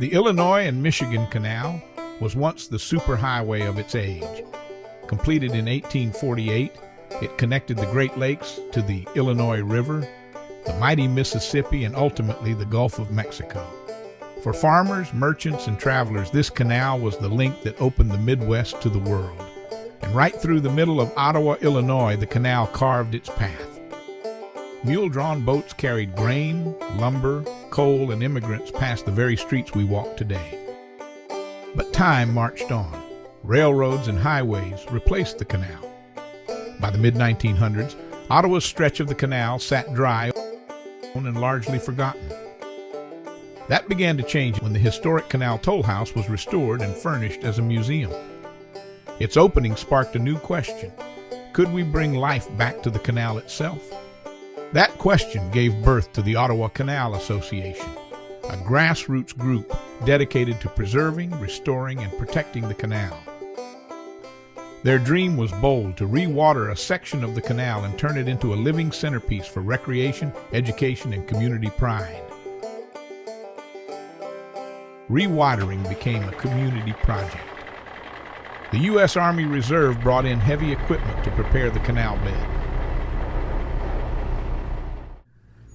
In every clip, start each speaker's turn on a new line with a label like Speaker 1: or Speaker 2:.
Speaker 1: The Illinois and Michigan Canal was once the superhighway of its age. Completed in 1848, it connected the Great Lakes to the Illinois River, the mighty Mississippi, and ultimately the Gulf of Mexico. For farmers, merchants, and travelers, this canal was the link that opened the Midwest to the world. And right through the middle of Ottawa, Illinois, the canal carved its path. Mule-drawn boats carried grain, lumber, coal, and immigrants past the very streets we walk today. But time marched on. Railroads and highways replaced the canal. By the mid-1900s, Ottawa's stretch of the canal sat dry and largely forgotten. That began to change when the historic Canal Toll House was restored and furnished as a museum. Its opening sparked a new question. Could we bring life back to the canal itself? That question gave birth to the Ottawa Canal Association, a grassroots group dedicated to preserving, restoring, and protecting the canal. Their dream was bold: to re-water a section of the canal and turn it into a living centerpiece for recreation, education, and community pride. Re-watering became a community project. The U.S. Army Reserve brought in heavy equipment to prepare the canal bed.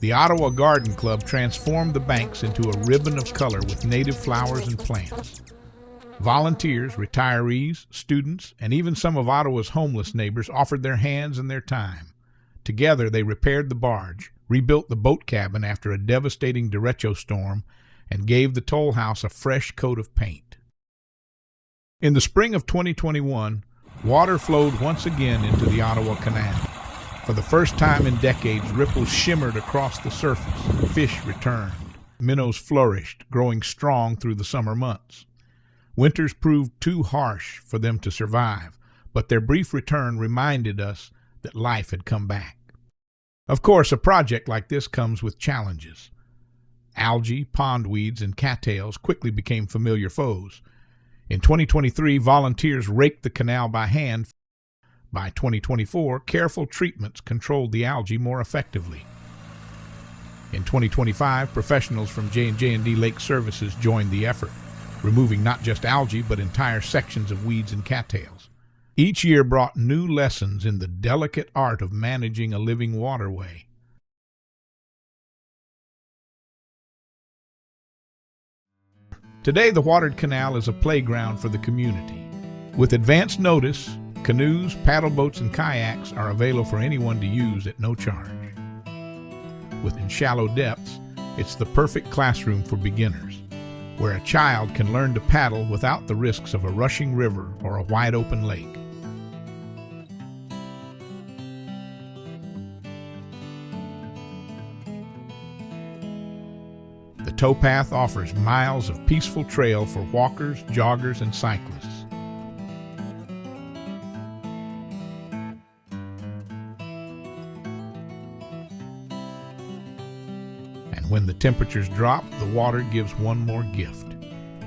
Speaker 1: The Ottawa Garden Club transformed the banks into a ribbon of color with native flowers and plants. Volunteers, retirees, students, and even some of Ottawa's homeless neighbors offered their hands and their time. Together, they repaired the barge, rebuilt the boat cabin after a devastating derecho storm, and gave the toll house a fresh coat of paint. In the spring of 2021, water flowed once again into the Ottawa Canal. For the first time in decades, ripples shimmered across the surface. Fish returned. Minnows flourished, growing strong through the summer months. Winters proved too harsh for them to survive, but their brief return reminded us that life had come back. Of course, a project like this comes with challenges. Algae, pondweeds, and cattails quickly became familiar foes. In 2023, volunteers raked the canal by hand. By 2024, careful treatments controlled the algae more effectively. In 2025, professionals from J&D Lake Services joined the effort, removing not just algae but entire sections of weeds and cattails. Each year brought new lessons in the delicate art of managing a living waterway. Today, the Watered Canal is a playground for the community. With advance notice, canoes, paddle boats, and kayaks are available for anyone to use at no charge. Within shallow depths, it's the perfect classroom for beginners, where a child can learn to paddle without the risks of a rushing river or a wide-open lake. The towpath offers miles of peaceful trail for walkers, joggers, and cyclists. And when the temperatures drop, the water gives one more gift.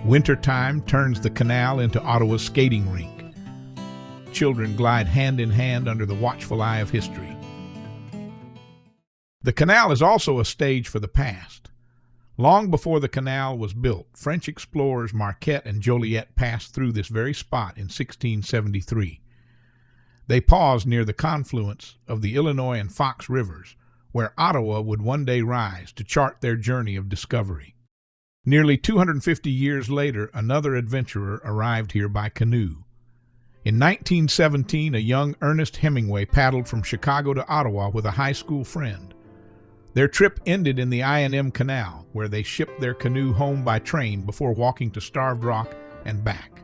Speaker 1: Wintertime turns the canal into Ottawa's skating rink. Children glide hand in hand under the watchful eye of history. The canal is also a stage for the past. Long before the canal was built, French explorers Marquette and Joliet passed through this very spot in 1673. They paused near the confluence of the Illinois and Fox Rivers, where Ottawa would one day rise, to chart their journey of discovery. Nearly 250 years later, another adventurer arrived here by canoe. In 1917, a young Ernest Hemingway paddled from Chicago to Ottawa with a high school friend. Their trip ended in the I&M Canal, where they shipped their canoe home by train before walking to Starved Rock and back.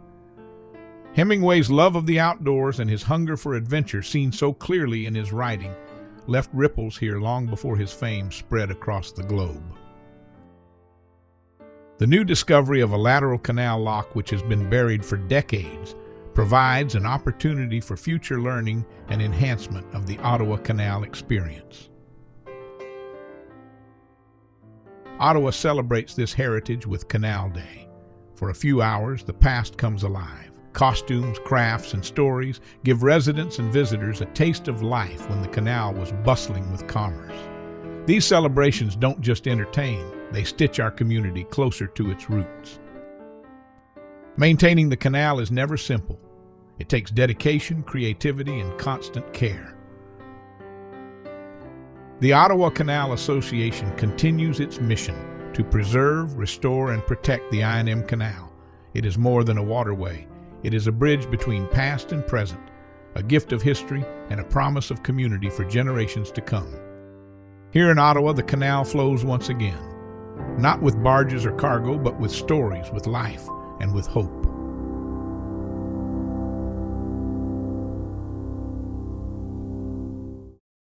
Speaker 1: Hemingway's love of the outdoors and his hunger for adventure, seen so clearly in his writing, left ripples here long before his fame spread across the globe. The new discovery of a lateral canal lock, which has been buried for decades, provides an opportunity for future learning and enhancement of the Ottawa Canal experience. Ottawa celebrates this heritage with Canal Day. For a few hours, the past comes alive. Costumes, crafts, and stories give residents and visitors a taste of life when the canal was bustling with commerce. These celebrations don't just entertain, they stitch our community closer to its roots. Maintaining the canal is never simple. It takes dedication, creativity, and constant care. The Ottawa Canal Association continues its mission to preserve, restore, and protect the I&M Canal. It is more than a waterway. It is a bridge between past and present, a gift of history and a promise of community for generations to come. Here in Ottawa, the canal flows once again, not with barges or cargo, but with stories, with life, and with hope.